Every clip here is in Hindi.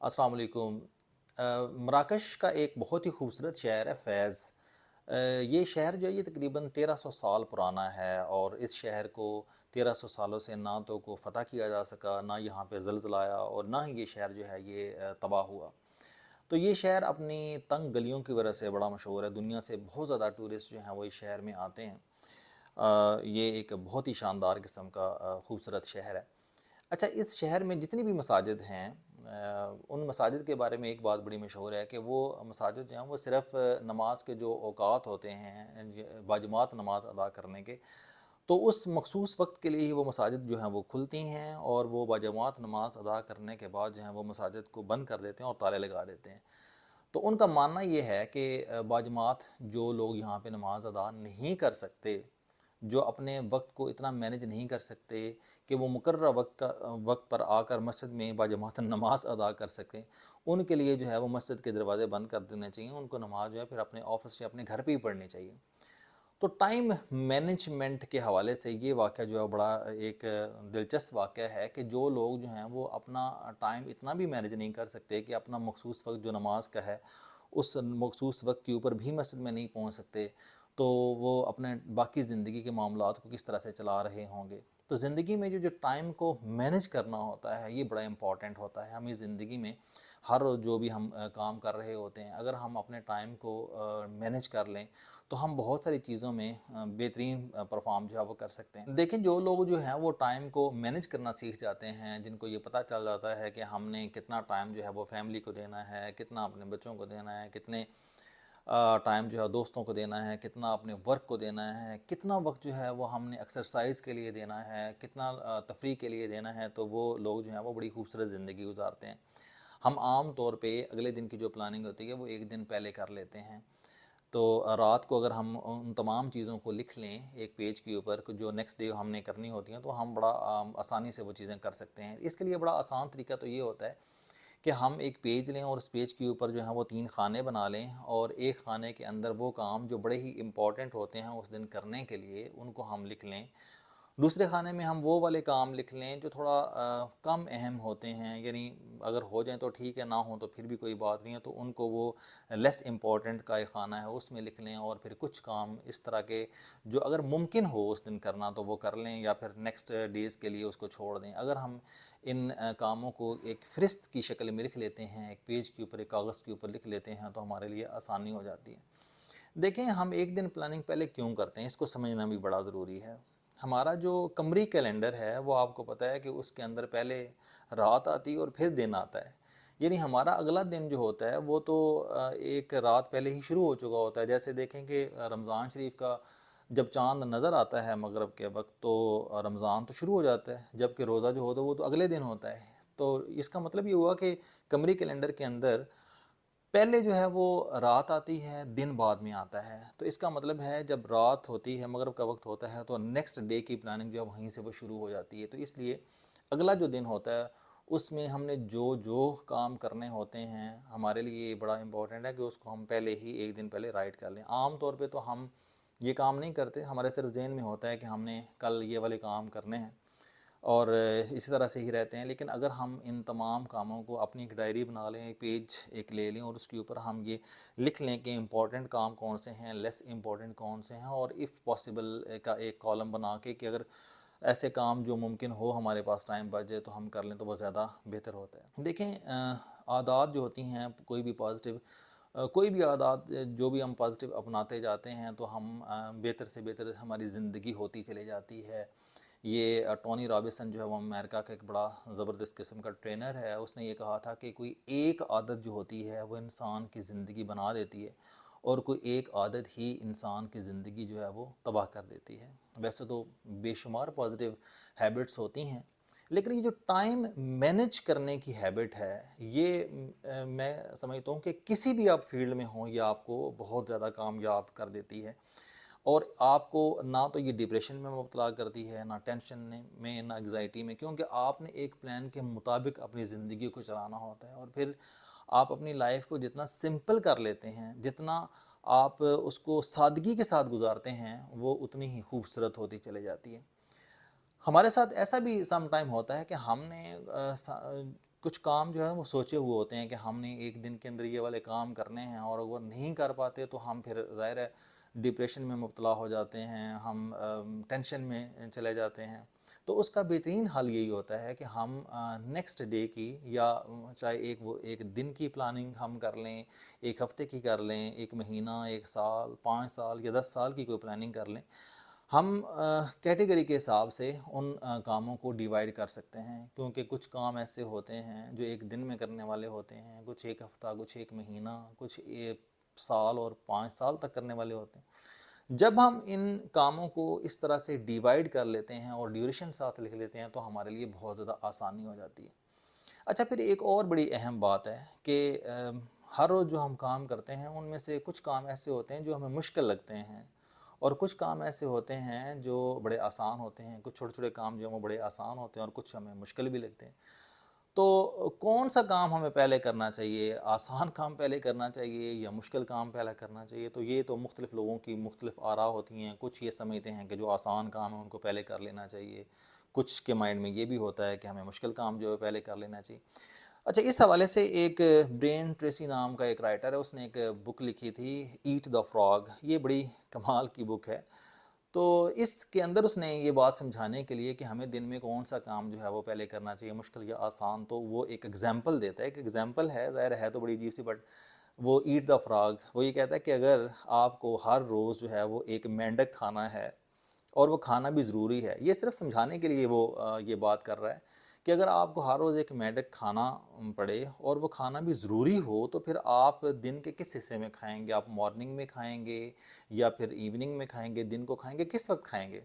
अस्सलाम वालेकुम। मराकश का एक बहुत ही खूबसूरत शहर है फ़ैज़। ये शहर जो है ये तकरीबन 1300 साल पुराना है और इस शहर को 1300 सालों से ना तो को फ़तह किया जा सका, ना यहाँ पे ज़लज़ला आया और ना ही ये शहर जो है ये तबाह हुआ। तो ये शहर अपनी तंग गलियों की वजह से बड़ा मशहूर है। दुनिया से बहुत ज़्यादा टूरिस्ट जो हैं वो इस शहर में आते हैं। ये एक बहुत ही शानदार किस्म का खूबसूरत शहर है। अच्छा, इस शहर में जितनी भी मसाजिद हैं, उन मसाजिद के बारे में एक बात बड़ी मशहूर है कि वो मसाजिद जो हैं वो सिर्फ़ नमाज के जो औकात होते हैं बाजमात नमाज अदा करने के, तो उस मखसूस वक्त के लिए ही वो मसाजिद जो हैं वो खुलती हैं और वो बाजमात नमाज अदा करने के बाद जो है वो मसाजिद को बंद कर देते हैं और ताले लगा देते हैं। तो उनका मानना ये है कि बाजमात जो लोग यहाँ पे नमाज अदा नहीं कर सकते, जो अपने वक्त को इतना मैनेज नहीं कर सकते कि वो मुकर्रर वक्त पर आकर मस्जिद में बाजमात नमाज अदा कर सकें, उनके लिए जो है वो मस्जिद के दरवाज़े बंद कर देने चाहिए। उनको नमाज जो है फिर अपने ऑफिस या अपने घर पे ही पढ़नी चाहिए। तो टाइम मैनेजमेंट के हवाले से ये वाक़या जो है बड़ा एक दिलचस्प वाक़या है कि जो लोग जो हैं वो अपना टाइम इतना भी मैनेज नहीं कर सकते कि अपना मखसूस वक्त जो नमाज का है उस मखसूस वक्त के ऊपर भी मस्जिद में नहीं पहुंच सकते, तो वो अपने बाकी ज़िंदगी के मामलात को किस तरह से चला रहे होंगे। तो ज़िंदगी में जो जो टाइम को मैनेज करना होता है ये बड़ा इम्पॉर्टेंट होता है। हमें ज़िंदगी में हर रोज़ जो भी हम काम कर रहे होते हैं, अगर हम अपने टाइम को मैनेज कर लें तो हम बहुत सारी चीज़ों में बेहतरीन परफॉर्म जो है वो कर सकते हैं। देखिए, जो लोग जो हैं वो टाइम को मैनेज करना सीख जाते हैं, जिनको ये पता चल जाता है कि हमने कितना टाइम जो है वो फैमिली को देना है, कितना अपने बच्चों को देना है, कितने टाइम जो है दोस्तों को देना है, कितना अपने वर्क को देना है, कितना वक्त जो है वो हमने एक्सरसाइज के लिए देना है, कितना तफरीह के लिए देना है, तो वो लोग जो हैं वो बड़ी खूबसूरत ज़िंदगी गुजारते हैं। हम आम तौर पे अगले दिन की जो प्लानिंग होती है वो एक दिन पहले कर लेते हैं। तो रात को अगर हम उन तमाम चीज़ों को लिख लें एक पेज के ऊपर जो नेक्स्ट डे हमने करनी होती हैं, तो हम बड़ा आसानी से वो चीज़ें कर सकते हैं। इसके लिए बड़ा आसान तरीका तो ये होता है कि हम एक पेज लें और उस पेज के ऊपर जो है वो 3 खाने बना लें और एक खाने के अंदर वो काम जो बड़े ही इम्पोर्टेंट होते हैं उस दिन करने के लिए, उनको हम लिख लें। दूसरे खाने में हम वो वाले काम लिख लें जो थोड़ा कम अहम होते हैं, यानी अगर हो जाएँ तो ठीक है, ना हो तो फिर भी कोई बात नहीं है, तो उनको वो लेस इम्पोर्टेंट का एक खाना है उसमें लिख लें और फिर कुछ काम इस तरह के जो अगर मुमकिन हो उस दिन करना तो वो कर लें या फिर नेक्स्ट डेज़ के लिए उसको छोड़ दें। अगर हम इन कामों को एक फ़हरिस्त की शक्ल में लिख लेते हैं, एक पेज के ऊपर, एक कागज़ के ऊपर लिख लेते हैं, तो हमारे लिए आसानी हो जाती है। देखें, हम एक दिन प्लानिंग पहले क्यों करते हैं, इसको समझना भी बड़ा ज़रूरी है। हमारा जो कमरी कैलेंडर है वो आपको पता है कि उसके अंदर पहले रात आती है और फिर दिन आता है। यानी हमारा अगला दिन जो होता है वो तो एक रात पहले ही शुरू हो चुका होता है। जैसे देखें कि रमज़ान शरीफ का जब चाँद नज़र आता है मगरिब के वक़्त, तो रमज़ान तो शुरू हो जाता है, जबकि रोज़ा जो होता है वो तो अगले दिन होता है। तो इसका मतलब ये हुआ कि कमरी कैलेंडर के अंदर पहले जो है वो रात आती है, दिन बाद में आता है। तो इसका मतलब है जब रात होती है, मगरिब का वक्त होता है, तो नेक्स्ट डे की प्लानिंग जो है वहीं से वो शुरू हो जाती है। तो इसलिए अगला जो दिन होता है उसमें हमने जो जो काम करने होते हैं, हमारे लिए ये बड़ा इम्पोर्टेंट है कि उसको हम पहले ही एक दिन पहले राइट कर लें। आम तौर पे तो हम ये काम नहीं करते, हमारे सिर्फ ज़हन में होता है कि हमने कल ये वाले काम करने हैं और इसी तरह से ही रहते हैं। लेकिन अगर हम इन तमाम कामों को अपनी एक डायरी बना लें, एक पेज एक ले लें और उसके ऊपर हम ये लिख लें कि इम्पॉर्टेंट काम कौन से हैं, लेस इम्पॉर्टेंट कौन से हैं, और इफ़ पॉसिबल का एक कॉलम बना के कि अगर ऐसे काम जो मुमकिन हो हमारे पास टाइम बच जाए तो हम कर लें, तो वो ज़्यादा बेहतर होता है। देखें, आदत जो होती हैं कोई भी पॉजिटिव, कोई भी आदत जो भी हम पॉजिटिव अपनाते जाते हैं तो हम बेहतर से बेहतर हमारी ज़िंदगी होती चली जाती है। ये टोनी रॉबिन्सन जो है वो अमेरिका का एक बड़ा ज़बरदस्त किस्म का ट्रेनर है। उसने ये कहा था कि कोई एक आदत जो होती है वो इंसान की ज़िंदगी बना देती है और कोई एक आदत ही इंसान की ज़िंदगी जो है वो तबाह कर देती है। वैसे तो बेशुमार पॉजिटिव हैबिट्स होती हैं, लेकिन ये जो टाइम मैनेज करने की हैबिट है ये मैं समझता हूँ कि किसी भी आप फील्ड में हों ये आपको बहुत ज़्यादा कामयाब कर देती है और आपको ना तो ये डिप्रेशन में मुब्तला करती है, ना टेंशन में, ना एग्जाइटी में, क्योंकि आपने एक प्लान के मुताबिक अपनी ज़िंदगी को चलाना होता है। और फिर आप अपनी लाइफ को जितना सिंपल कर लेते हैं, जितना आप उसको सादगी के साथ गुजारते हैं, वो उतनी ही खूबसूरत होती चली जाती है। हमारे साथ ऐसा भी सम टाइम होता है कि हमने कुछ काम जो है वो सोचे हुए होते हैं कि हमने एक दिन के अंदर ये वाले काम करने हैं, और अगर नहीं कर पाते तो हम फिर ज़ाहिर है डिप्रेशन में मुब्तला हो जाते हैं, हम टेंशन में चले जाते हैं। तो उसका बेहतरीन हल यही होता है कि हम नेक्स्ट डे की, या चाहे एक दिन की प्लानिंग हम कर लें, एक हफ़्ते की कर लें, एक महीना, एक साल, 5 साल या 10 साल की कोई प्लानिंग कर लें। हम कैटेगरी के हिसाब से उन कामों को डिवाइड कर सकते हैं, क्योंकि कुछ काम ऐसे होते हैं जो एक दिन में करने वाले होते हैं, कुछ एक हफ़्ता, कुछ एक महीना, कुछ एक साल और 5 साल तक करने वाले होते हैं। जब हम इन कामों को इस तरह से डिवाइड कर लेते हैं और ड्यूरेशन साथ लिख लेते हैं तो हमारे लिए बहुत ज़्यादा आसानी हो जाती है। अच्छा, फिर एक और बड़ी अहम बात है कि हर रोज़ जो हम काम करते हैं उनमें से कुछ काम ऐसे होते हैं जो हमें मुश्किल लगते हैं, और कुछ काम ऐसे होते हैं जो बड़े आसान होते हैं। कुछ छोटे छोटे काम जो हैं वो बड़े आसान होते हैं और कुछ हमें मुश्किल भी लगते हैं। तो कौन सा काम हमें पहले करना चाहिए? आसान काम पहले करना चाहिए या मुश्किल काम पहले करना चाहिए? तो ये तो मुख्तलिफ़ लोगों की मुख्तलिफ़ आरा होती हैं। कुछ ये समझते हैं कि जो आसान काम है उनको पहले कर लेना चाहिए, कुछ के माइंड में ये भी होता है कि हमें मुश्किल काम जो है पहले कर लेना चाहिए। अच्छा, इस हवाले से एक ब्रेन ट्रेसी नाम का एक राइटर है, उसने एक बुक लिखी थी, ईट द फ्रॉग। ये बड़ी कमाल की बुक है। तो इसके अंदर उसने ये बात समझाने के लिए कि हमें दिन में कौन सा काम जो है वो पहले करना चाहिए, मुश्किल या आसान, तो वो एक एग्जांपल देता है। एक एग्जांपल है, ज़ाहिर है तो बड़ी अजीब सी, बट वो ईट द फ्रॉग, वो ये कहता है कि अगर आपको हर रोज़ जो है वो एक मेंढक खाना है, और वो खाना भी ज़रूरी है, ये सिर्फ समझाने के लिए वो ये बात कर रहा है कि अगर आपको हर रोज़ एक मेंढक खाना पड़े और वो खाना भी ज़रूरी हो, तो फिर आप दिन के किस हिस्से में खाएंगे? आप मॉर्निंग में खाएंगे या फिर इवनिंग में खाएंगे, दिन को खाएंगे, किस वक्त खाएंगे?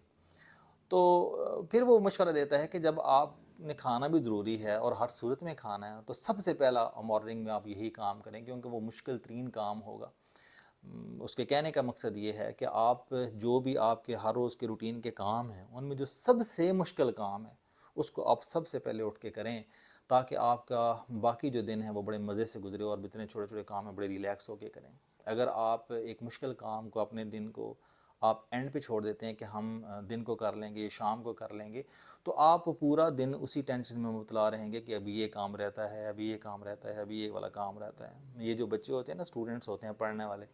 तो फिर वो मशवरा देता है कि जब आपने खाना भी ज़रूरी है और हर सूरत में खाना है, तो सबसे पहला मॉर्निंग में आप यही काम करें, क्योंकि वो मुश्किल तरीन काम होगा। उसके कहने का मकसद ये है कि आप जो भी आपके हर रोज़ के रूटीन के काम हैं, उनमें जो सबसे मुश्किल काम है उसको आप सबसे पहले उठ के करें, ताकि आपका बाकी जो दिन है वो बड़े मज़े से गुजरे और इतने छोटे छोटे काम है बड़े रिलैक्स होके करें। अगर आप एक मुश्किल काम को, अपने दिन को आप एंड पे छोड़ देते हैं कि हम दिन को कर लेंगे, शाम को कर लेंगे, तो आप पूरा दिन उसी टेंशन में मुबतला रहेंगे कि अभी ये काम रहता है, अभी ये काम रहता है, अभी ये वाला काम रहता है। ये जो बच्चे होते हैं ना, स्टूडेंट्स होते हैं पढ़ने वाले,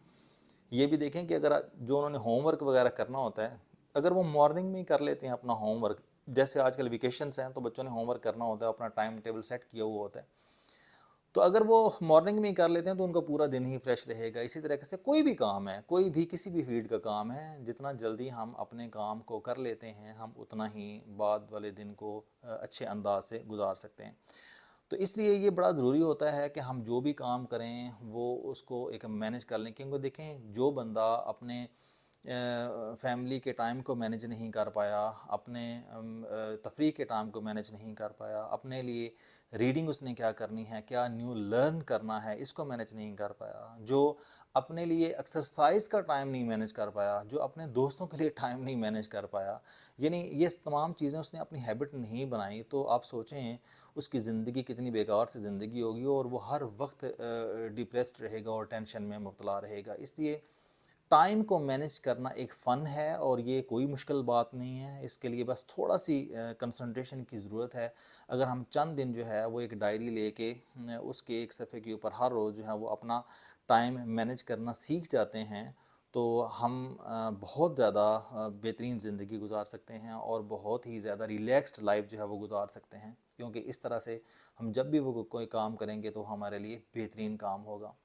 ये भी देखें कि अगर जो उन्होंने होमवर्क वगैरह करना होता है, अगर वो मॉर्निंग में ही कर लेते हैं अपना होमवर्क, जैसे आजकल वेकेशंस हैं तो बच्चों ने होमवर्क करना होता है, अपना टाइम टेबल सेट किया हुआ होता है, तो अगर वो मॉर्निंग में ही कर लेते हैं तो उनका पूरा दिन ही फ्रेश रहेगा। इसी तरीके से कोई भी काम है, कोई भी किसी भी फील्ड का काम है, जितना जल्दी हम अपने काम को कर लेते हैं, हम उतना ही बाद वाले दिन को अच्छे अंदाज से गुजार सकते हैं। तो इसलिए ये बड़ा ज़रूरी होता है कि हम जो भी काम करें वो उसको एक मैनेज कर लें, क्योंकि देखें जो बंदा अपने फैमिली के टाइम को मैनेज नहीं कर पाया, अपने तफरीह के टाइम को मैनेज नहीं कर पाया, अपने लिए रीडिंग उसने क्या करनी है, क्या न्यू लर्न करना है, इसको मैनेज नहीं कर पाया, जो अपने लिए एक्सरसाइज का टाइम नहीं मैनेज कर पाया, जो अपने दोस्तों के लिए टाइम नहीं मैनेज कर पाया, यानी ये तमाम चीज़ें उसने अपनी हैबिट नहीं बनाई, तो आप सोचें उसकी ज़िंदगी कितनी बेकार से ज़िंदगी होगी, और वो हर वक्त डिप्रेस्ड रहेगा और टेंशन में मुब्तला रहेगा। इसलिए टाइम को मैनेज करना एक फ़न है, और ये कोई मुश्किल बात नहीं है। इसके लिए बस थोड़ा सी कंसंट्रेशन की ज़रूरत है। अगर हम चंद दिन जो है वो एक डायरी लेके उसके एक सफ़े के ऊपर हर रोज़ जो है वो अपना टाइम मैनेज करना सीख जाते हैं, तो हम बहुत ज़्यादा बेहतरीन ज़िंदगी गुजार सकते हैं और बहुत ही ज़्यादा रिलैक्स्ड लाइफ जो है वो गुजार सकते हैं, क्योंकि इस तरह से हम जब भी वो कोई काम करेंगे तो हमारे लिए बेहतरीन काम होगा।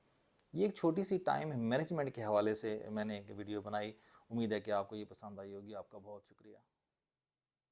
ये एक छोटी सी टाइम मैनेजमेंट के हवाले से मैंने एक वीडियो बनाई। उम्मीद है कि आपको ये पसंद आई होगी। आपका बहुत शुक्रिया।